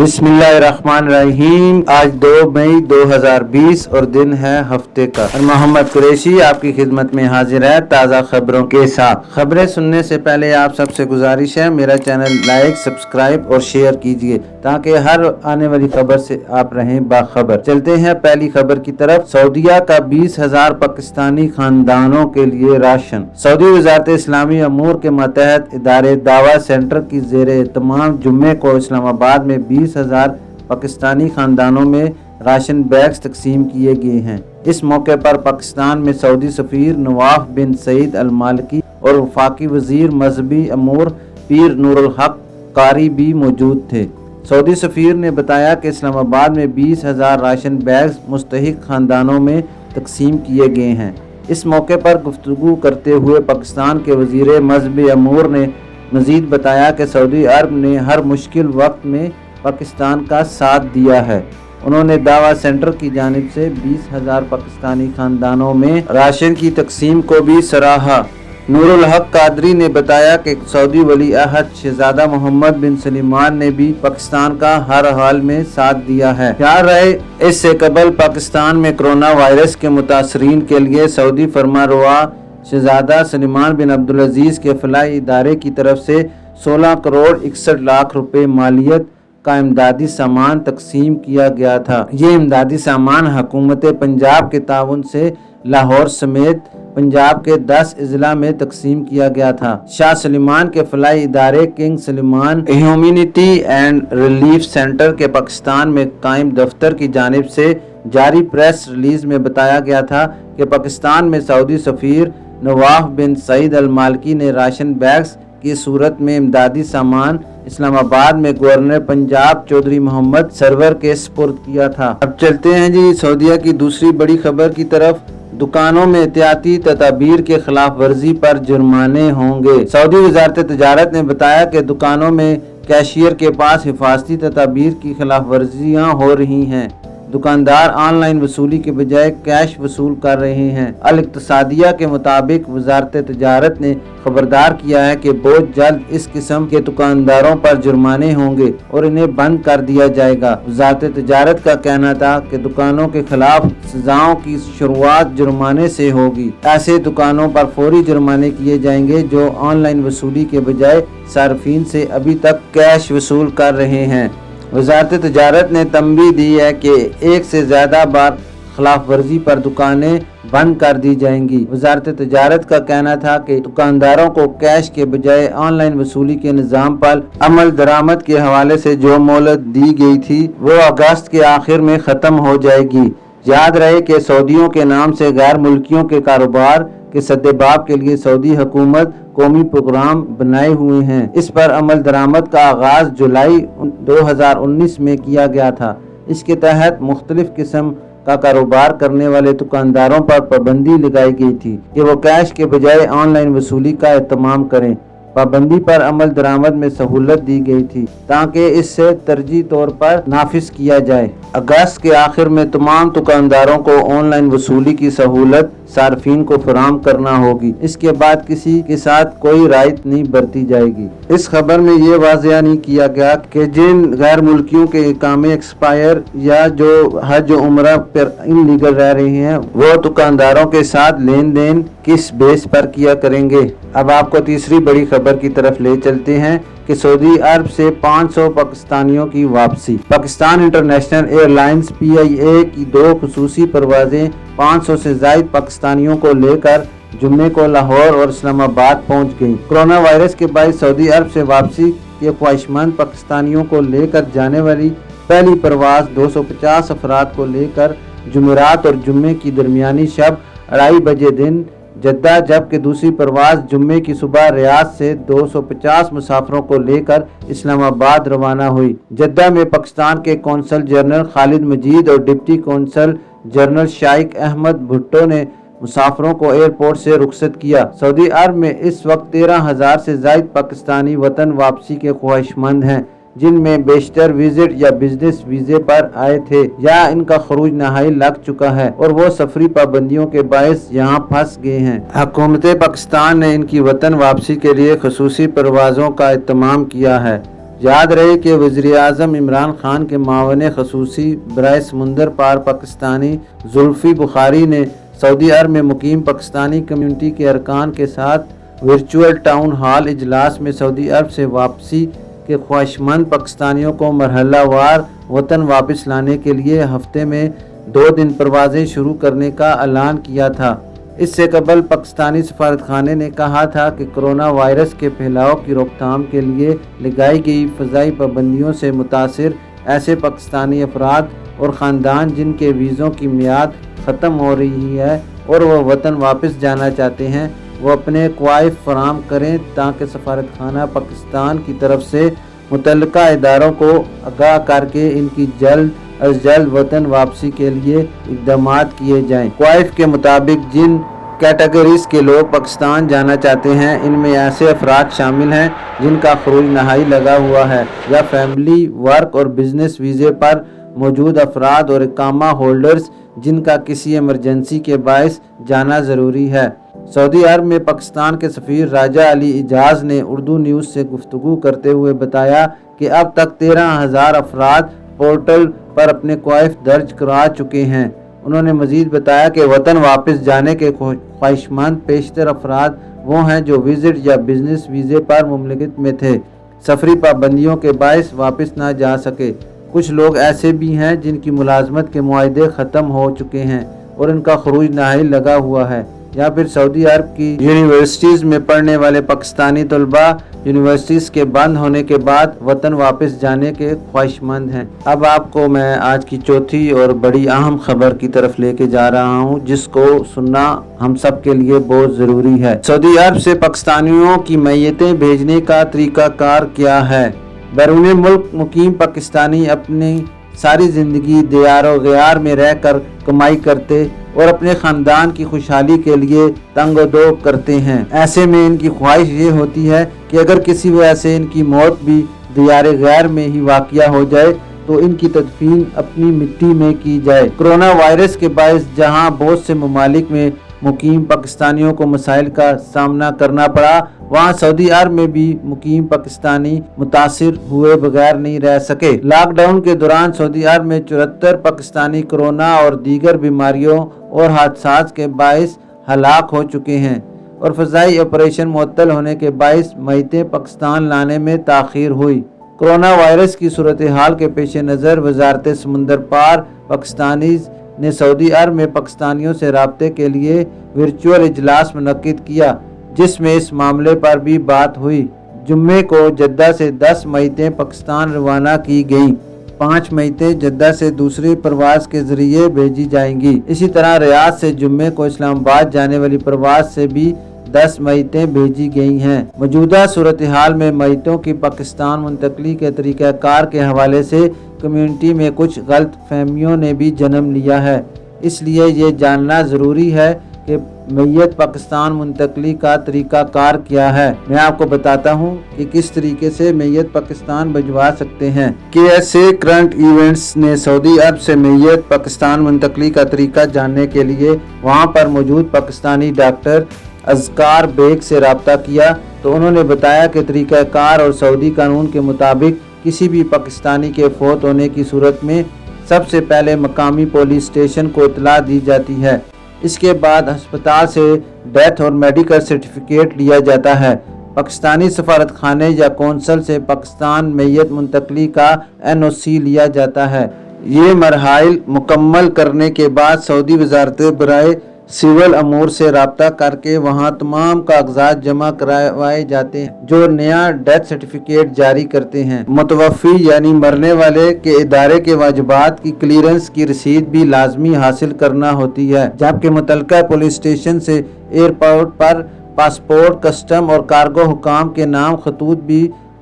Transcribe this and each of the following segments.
बिस्मिल्लाहिर्रहमानिर्रहीम। आज 2 मई 2020 और दिन है हफ्ते का। और मोहम्मद कुरैशी आपकी खिदमत में हाजिर है ताज़ा खबरों के साथ। खबरें सुनने से पहले आप सबसे गुजारिश है मेरा चैनल लाइक, सब्सक्राइब और शेयर कीजिए ताकि हर आने वाली खबर से आप रहें बाखबर। चलते हैं पहली खबर की तरफ। सऊदीया का 20,000 पाकिस्तानी खानदानों के लिए राशन। सऊदी वजारत इस्लामी अमूर के मातहत इदारे दावा सेंटर की ज़ेरे तमाम जुम्मे को इस्लामाबाद में 20,000 पाकिस्तानी खानदानों में राशन बैग्स तकसीम किए गए हैं। इस मौके पर पाकिस्तान में सऊदी सफ़ीर नवाफ बिन सईद अल मालिकी और वफाकी वज़ीर मजहबी अमूर पीर नूरुल हक कारी भी मौजूद थे। सऊदी सफ़ीर ने बताया कि इस्लामाबाद में 20,000 राशन बैग्स मुस्तहिक खानदानों में तकसीम किए गए हैं। इस मौके पर गुफ्तगू करते हुए पाकिस्तान के वज़ीर मजहबी अमूर ने मज़ीद बताया कि सऊदी अरब ने हर मुश्किल वक्त में पाकिस्तान का साथ दिया है। उन्होंने दावा सेंटर की जानिब से 20,000 पाकिस्तानी खानदानों में राशन की तकसीम को भी सराहा। नूरुल हक कादरी ने बताया कि सऊदी वली अहद शहजादा मोहम्मद बिन सलमान ने भी पाकिस्तान का हर हाल में साथ दिया है। याद रहे, इससे कबल पाकिस्तान में कोरोना वायरस के मुतासरीन के लिए सऊदी फरमारवा शहजादा सलमान बिन अब्दुल अजीज के फलाही इदारे की तरफ से 16 करोड़ 61 लाख रुपए मालियत का इमदादी सामान तकसीम किया गया था। ये इमदादी सामान हुकूमत पंजाब के ताउन से लाहौर समेत पंजाब के 10 अजला में तकसीम किया गया था। शाह सलमान के फलाही इदारे king Salman humanity and relief centre के पाकिस्तान में कायम दफ्तर की जानिब से जारी प्रेस रिलीज में बताया गया था कि पाकिस्तान में सऊदी सफ़ीर नवाफ बिन सईद अल मालिकी ने राशन बैग्स की सूरत में इमदादी सामान इस्लामाबाद में गवर्नर पंजाब चौधरी मोहम्मद सरवर के सुपुर्द किया था। अब चलते हैं जी सऊदीया की दूसरी बड़ी खबर की तरफ। दुकानों में एहतियाती तदाबीर के खिलाफ वर्जी पर जुर्माने होंगे। सऊदी वजारत तजारत ने बताया कि दुकानों में कैशियर के पास हिफाजती तदाबीर की खिलाफ वर्जियाँ हो रही हैं। दुकानदार ऑनलाइन वसूली के बजाय कैश वसूल कर रहे हैं। अल इक्तिसादिया के मुताबिक वजारत तजारत ने खबरदार किया है कि बहुत जल्द इस किस्म के दुकानदारों पर जुर्माने होंगे और इन्हें बंद कर दिया जाएगा। वजारत तजारत का कहना था कि दुकानों के खिलाफ सजाओं की शुरुआत जुर्माने से होगी। ऐसे दुकानों पर फौरी जुर्माने किए जाएंगे जो ऑनलाइन वसूली के बजाय सार्फिन से अभी तक कैश वसूल कर रहे हैं। वजारत तजारत ने तंबीह दी है कि एक से ज़्यादा बार खिलाफ वर्जी पर दुकानें बंद कर दी जाएंगी। वजारत तजारत का कहना था कि दुकानदारों को कैश के बजाय ऑनलाइन वसूली के निज़ाम पर अमल दरामद के हवाले से जो मोहलत दी गई थी वो अगस्त के आखिर में ख़त्म हो जाएगी। याद रहे कि सऊदियों के नाम से गैर मुल्कियों के कारोबार के सद्देबाब के लिए सऊदी हुकूमत कौमी प्रोग्राम बनाए हुए हैं। इस पर अमल दरामद का आगाज जुलाई 2019 में किया गया था। इसके तहत मुख्तलिफ किस्म का कारोबार करने वाले दुकानदारों पर पाबंदी लगाई गई थी कि वो कैश के बजाय ऑनलाइन वसूली का एहतमाम करें। पाबंदी पर अमल दरामद में सहूलत दी गई थी ताकि इससे तरजीही तौर पर नाफिज किया जाए। अगस्त के आखिर में तमाम दुकानदारों को ऑनलाइन वसूली की सहूलत सार्फिन को फराहम करना होगी। इसके बाद किसी के साथ कोई रायत नहीं बरती जाएगी। इस खबर में ये वाज़िया नहीं किया गया कि जिन गैर मुल्कियों के इकामे एक्सपायर या जो हज उम्रा पर इनलीगल रह रहे हैं वो दुकानदारों के साथ लेन देन किस बेस पर किया करेंगे। अब आपको तीसरी बड़ी खबर की तरफ ले चलते हैं कि सऊदी अरब से 500 पाकिस्तानियों की वापसी। पाकिस्तान इंटरनेशनल एयरलाइंस PIA की 2 खुसूसी परवाजें 500 से ज़ायद पाकिस्तानियों को लेकर जुम्मे को लाहौर और इस्लामाबाद पहुंच गईं। कोरोना वायरस के बाद सऊदी अरब से वापसी के ख्वाहिशमंद पाकिस्तानियों को लेकर जाने वाली पहली परवाज 250 अफराद को लेकर जुमेरात और जुम्मे की दरमियानी शब 2:30 बजे दिन जद्दा, जबकि दूसरी परवाज जुम्मे की सुबह रियाद से 250 मुसाफिरों को लेकर इस्लामाबाद रवाना हुई। जद्दा में पाकिस्तान के कौंसल जनरल खालिद मजीद और deputy consul general Shaikh Ahmed Bhutto ने मुसाफिरों को एयरपोर्ट से रुखसत किया। सऊदी अरब में इस वक्त 13,000 से ज़ायद पाकिस्तानी वतन वापसी के ख्वाहिशमंद हैं, जिनमें बेशतर विजिट या बिजनेस वीजे पर आए थे या इनका खरूज नहाई लग चुका है और वो सफरी पाबंदियों के बायस यहाँ फंस गए हैं। हुकूमत पाकिस्तान ने इनकी वतन वापसी के लिए खसूसी परवाज़ों का एहतमाम किया है। याद रहे कि वज़ीर-ए-आज़म इमरान खान के मावन खसूसी बराए समुंदर पार पाकिस्तानी जुल्फ़ी बुखारी ने सऊदी अरब में मुकीम पाकिस्तानी कम्युनिटी के अरकान के साथ वर्चुअल टाउन हॉल इजलास में सऊदी अरब से वापसी के ख्वाहिशमंद पाकिस्तानियों को मरहलावार वतन वापस लाने के लिए हफ्ते में 2 दिन परवाज़ें शुरू करने का ऐलान किया था। इससे कबल पाकिस्तानी सफारतखाने ने कहा था कि कोरोना वायरस के फैलाव की रोकथाम के लिए लगाई गई फ़ज़ाई पाबंदियों से मुतासिर ऐसे पाकिस्तानी अफराद और ख़ानदान जिनके वीज़ों की मियाद ख़त्म हो रही है और वह वतन वापस जाना चाहते हैं, वो अपने क्वाइफ फराम करें ताकि सफारतखाना पाकिस्तान की तरफ से मुतल्लिका इदारों को आगाह करके इनकी जल्द अज जल्द वतन वापसी के लिए इक़दाम किए जाएं। क्वाइफ के मुताबिक जिन कैटेगरीज के लोग पाकिस्तान जाना चाहते हैं, इनमें ऐसे अफराद शामिल हैं जिनका खरूज नहाई लगा हुआ है या फैमिली, वर्क और बिजनेस वीज़े पर मौजूद अफराद और इकामा होल्डर्स जिनका किसी इमरजेंसी के बायस जाना ज़रूरी है। सऊदी अरब में पाकिस्तान के सफ़ीर राजा अली इजाज़ ने उर्दू न्यूज़ से गुफ्तगू करते हुए बताया कि अब तक 13,000 अफराद पोर्टल पर अपने क्वाइफ दर्ज करा चुके हैं। उन्होंने मज़ीद बताया कि वतन वापस जाने के ख्वाहिशमंद पेशतर अफराद वो हैं जो विज़िट या बिजनेस वीज़े पर मुमलिकत में थे, सफरी पाबंदियों के बायस वापस ना जा सके। कुछ लोग ऐसे भी हैं जिनकी मुलाजमत के मुआहदे ख़त्म हो चुके हैं और इनका खरूज नहाई लगा हुआ है, या फिर सऊदी अरब की यूनिवर्सिटीज़ में पढ़ने वाले पाकिस्तानी तलबा यूनिवर्सिटीज़ के बंद होने के बाद वतन वापस जाने के ख्वाहिशमंद हैं। अब आपको मैं आज की चौथी और बड़ी अहम खबर की तरफ लेके जा रहा हूँ, जिसको सुनना हम सब के लिए बहुत ज़रूरी है। सऊदी अरब से पाकिस्तानियों की मैयतें भेजने का तरीक़ाकार क्या है? बैरून मुल्क मुकीम पाकिस्तानी अपनी सारी ज़िंदगी दियारो गयार में रह कर कमाई करते और अपने ख़ानदान की खुशहाली के लिए तंगो-दो करते हैं। ऐसे में इनकी ख्वाहिश ये होती है कि अगर किसी वजह से इनकी मौत भी दियारे गैर में ही वाक़या हो जाए तो इनकी तदफीन अपनी मिट्टी में की जाए। कोरोना वायरस के बायस जहां बहुत से ममालिक में मुकीम पाकिस्तानियों को मसाइल का सामना करना पड़ा, वहाँ सऊदी अरब में भी मुकीम पाकिस्तानी मुतासिर हुए बगैर नहीं रह सके। लॉकडाउन के दौरान सऊदी अरब में 74 पाकिस्तानी कोरोना और दीगर बीमारियों और हादसात के बायस हलाक हो चुके हैं और फ़ज़ाई ऑपरेशन मुअत्तल होने के बायस मैयतें पाकिस्तान लाने में ताख़ीर हुई। कोरोना वायरस की सूरत हाल के पेश नज़र वज़ारत समुंदर पार पाकिस्तानी ने सऊदी अरब में पाकिस्तानियों से राब्ते के लिए वर्चुअल इजलास मुनक्किद किया, जिसमें इस मामले पर भी बात हुई। जुम्मे को जद्दा से 10 मैयतें पाकिस्तान रवाना की गईं। 5 मैयतें जद्दा से दूसरी परवाज़ के ज़रिए भेजी जाएंगी। इसी तरह रियाद से जुम्मे को इस्लामाबाद जाने वाली परवाज़ से भी 10 मैयतें भेजी गई हैं। मौजूदा सूरत हाल में मैयतों की पाकिस्तान मुंतकली के तरीक़ाकार के हवाले से कम्युनिटी में कुछ गलत फहमियों ने भी जन्म लिया है। इसलिए ये जानना ज़रूरी है कि मैयत पाकिस्तान मुंतकली का तरीक़ाकार क्या है। मैं आपको बताता हूँ कि किस तरीके से मैयत पाकिस्तान भिजवा सकते हैं। KSA करंट इवेंट्स ने सऊदी अरब से मैयत पाकिस्तान मुंतकली का तरीका जानने के लिए वहाँ पर मौजूद पाकिस्तानी डॉक्टर अज़कार बेग से रब्ता किया तो उन्होंने बताया कि तरीक़ाकार और सऊदी कानून के मुताबिक किसी भी पाकिस्तानी के फौत होने की सूरत में सबसे पहले मकामी पुलिस स्टेशन को इत्तला दी जाती है। इसके बाद अस्पताल से डेथ और मेडिकल सर्टिफिकेट लिया जाता है। पाकिस्तानी सफारत खाने या कौंसल से पाकिस्तान मैयत मुंतकली का NOC लिया जाता है। ये मरहाइल मुकम्मल करने के बाद सऊदी वज़ारत बराए सिविल अमूर से रब्ता करके वहाँ तमाम कागजात जमा करवाए जाते हैं जो नया डेथ सर्टिफिकेट जारी करते हैं। मुतवफ़ी यानी मरने वाले के इदारे के वाजिबात की क्लियरेंस की रसीद भी लाजमी हासिल करना होती है, जबकि मुतल्लिका पुलिस स्टेशन से एयरपोर्ट पर पासपोर्ट, कस्टम और कार्गो हुकाम के नाम खतूत भी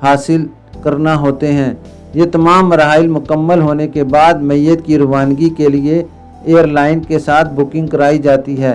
हासिल करना होते हैं। ये तमाम मराहिल मुकम्मल होने के बाद मैयत की रवानगी के लिए एयरलाइन के साथ बुकिंग कराई जाती है।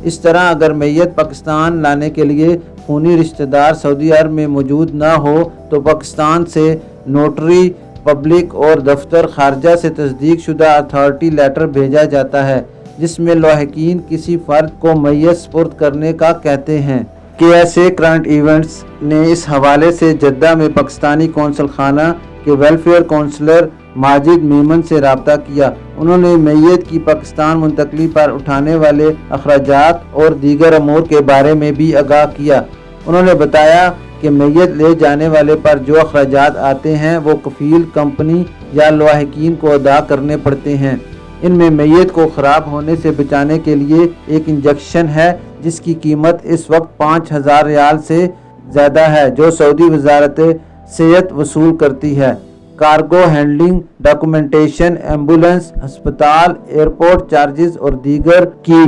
इस तरह अगर मैयत पाकिस्तान लाने के लिए खूनी रिश्तेदार सऊदी अरब में मौजूद न हो तो पाकिस्तान से नोटरी पब्लिक और दफ्तर खारजा से तस्दीक शुदा अथॉरिटी लेटर भेजा जाता है, जिसमें लाहिकीन किसी फ़र्द को मैयत सुपुर्द करने का कहते हैं। KSA کرنٹ ایونٹس نے اس حوالے سے جدہ میں پاکستانی قونصل خانہ کے ویلفیئر کونسلر ماجد میمن سے رابطہ کیا۔ انہوں نے میت کی پاکستان منتقلی پر اٹھانے والے اخراجات اور دیگر امور کے بارے میں بھی آگاہ کیا۔ انہوں نے بتایا کہ میت لے جانے والے پر جو اخراجات آتے ہیں وہ کفیل کمپنی یا لاحقین کو ادا کرنے پڑتے ہیں۔ ان میں میت کو خراب ہونے سے بچانے کے لیے ایک انجیکشن ہے جس کی قیمت اس وقت 5000 ریال سے زیادہ ہے جو سعودی وزارت صحت وصول کرتی ہے۔ کارگو ہینڈلنگ، ڈاکومنٹیشن، ایمبولینس، ہسپتال، ایئرپورٹ چارجز اور دیگر کی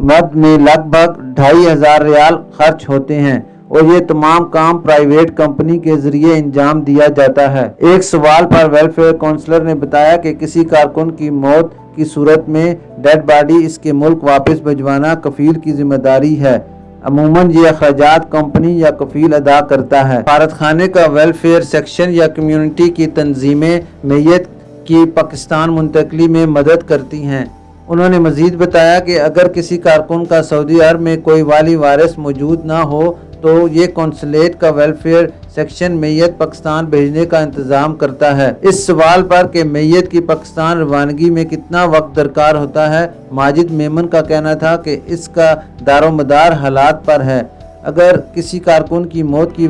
مد میں لگ بھگ 2500 ریال خرچ ہوتے ہیں اور یہ تمام کام پرائیویٹ کمپنی کے ذریعے انجام دیا جاتا ہے۔ ایک سوال پر ویلفیئر کونسلر نے بتایا کہ کسی کارکن کی موت کی صورت میں ڈیڈ باڈی اس کے ملک واپس بھجوانا کفیل کی ذمہ داری ہے۔ عموماً یہ اخراجات کمپنی یا کفیل ادا کرتا ہے۔ سفارت خانے کا ویلفیئر سیکشن یا کمیونٹی کی تنظیمیں میت کی پاکستان منتقلی میں مدد کرتی ہیں۔ انہوں نے مزید بتایا کہ اگر کسی کارکن کا سعودی عرب میں کوئی والی وارث موجود نہ ہو تو یہ قونصلیٹ کا ویلفیئر سیکشن میت پاکستان بھیجنے کا انتظام کرتا ہے۔ اس سوال پر کہ میت کی پاکستان روانگی میں کتنا وقت درکار ہوتا ہے، ماجد میمن کا کہنا تھا کہ اس کا دار و مدار حالات پر ہے۔ اگر کسی کارکن کی موت کی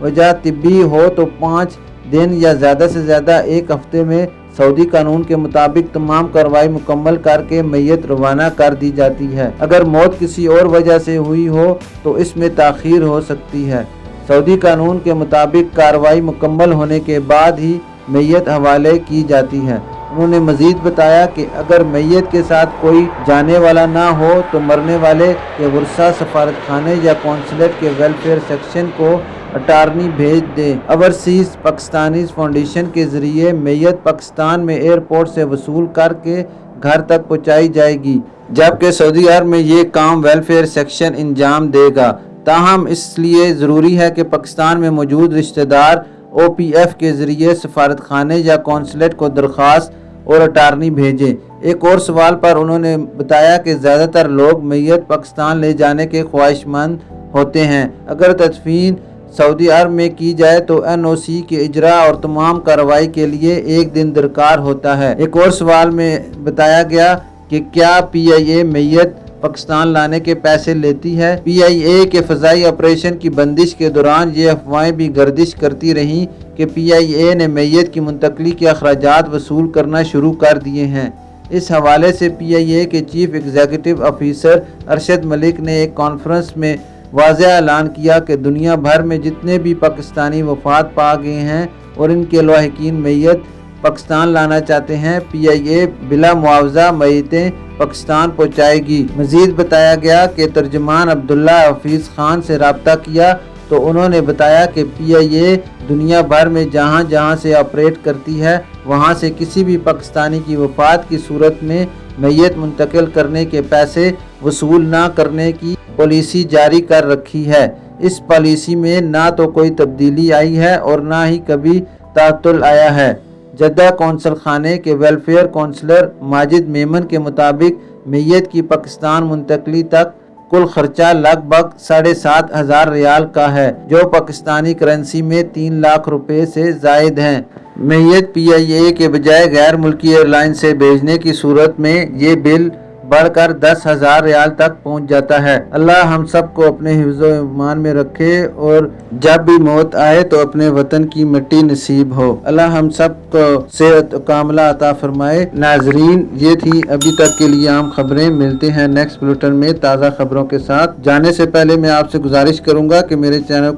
وجہ طبی ہو تو 5 دن یا زیادہ سے زیادہ 1 ہفتے میں سعودی قانون کے مطابق تمام کارروائی مکمل کر کے میت روانہ کر دی جاتی ہے۔ اگر موت کسی اور وجہ سے ہوئی ہو تو اس میں تاخیر ہو سکتی ہے۔ سعودی قانون کے مطابق کارروائی مکمل ہونے کے بعد ہی میت حوالے کی جاتی ہے۔ انہوں نے مزید بتایا کہ اگر میت کے ساتھ کوئی جانے والا نہ ہو تو مرنے والے کے ورثاء سفارت خانے یا قونصلیٹ کے ویلفیئر سیکشن کو اٹارنی بھیج دیں۔ اوورسیز پاکستانیز فاؤنڈیشن کے ذریعے میت پاکستان میں ایئرپورٹ سے وصول کر کے گھر تک پہنچائی جائے گی، جبکہ سعودی عرب میں یہ کام ویلفیئر سیکشن انجام دے گا۔ تاہم اس لیے ضروری ہے کہ پاکستان میں موجود رشتہ دار OPF کے ذریعے سفارت خانے یا قونصلیٹ کو درخواست اور اٹارنی بھیجیں۔ ایک اور سوال پر انہوں نے بتایا کہ زیادہ تر لوگ میت پاکستان لے جانے کے خواہش مند ہوتے ہیں۔ اگر تدفین سعودی عرب میں کی جائے تو NOC کے اجرا اور تمام کارروائی کے لیے 1 دن درکار ہوتا ہے۔ ایک اور سوال میں بتایا گیا کہ کیا PIA میت پاکستان لانے کے پیسے لیتی ہے۔ PIA کے فضائی آپریشن کی بندش کے دوران یہ افواہیں بھی گردش کرتی رہیں کہ PIA نے میت کی منتقلی کے اخراجات وصول کرنا شروع کر دیے ہیں۔ اس حوالے سے PIA کے chief executive officer Arshad Malik نے ایک کانفرنس میں واضح اعلان کیا کہ دنیا بھر میں جتنے بھی پاکستانی وفات پا گئے ہیں اور ان کے لاحقین میت پاکستان لانا چاہتے ہیں، PIA بلا معاوضہ میتیں پاکستان پہنچائے گی۔ مزید بتایا گیا کہ ترجمان عبداللہ حفیظ خان سے رابطہ کیا تو انہوں نے بتایا کہ PIA دنیا بھر میں جہاں جہاں سے آپریٹ کرتی ہے وہاں سے کسی بھی پاکستانی کی وفات کی صورت میں میت منتقل کرنے کے پیسے وصول نہ کرنے کی پالیسی جاری کر رکھی ہے۔ اس پالیسی میں نہ تو کوئی تبدیلی آئی ہے اور نہ ہی کبھی تعطل آیا ہے۔ جدہ قونصل خانے کے ویلفیئر کونسلر ماجد میمن کے مطابق میت کی پاکستان منتقلی تک کل خرچہ لگ بھگ 7500 ریال کا ہے جو پاکستانی کرنسی میں 3 لاکھ روپے سے زائد ہیں۔ میت PIA کے بجائے غیر ملکی ایئر لائن سے بھیجنے کی صورت میں یہ بل بڑھ کر 10,000 ریال تک پہنچ جاتا ہے۔ اللہ ہم سب کو اپنے حفظ و ایمان میں رکھے اور جب بھی موت آئے تو اپنے وطن کی مٹی نصیب ہو۔ اللہ ہم سب کو صحت کاملہ عطا فرمائے۔ ناظرین، یہ تھی ابھی تک کے لیے عام خبریں۔ ملتے ہیں نیکسٹ بلیٹن میں تازہ خبروں کے ساتھ۔ جانے سے پہلے میں آپ سے گزارش کروں گا کہ میرے چینل کو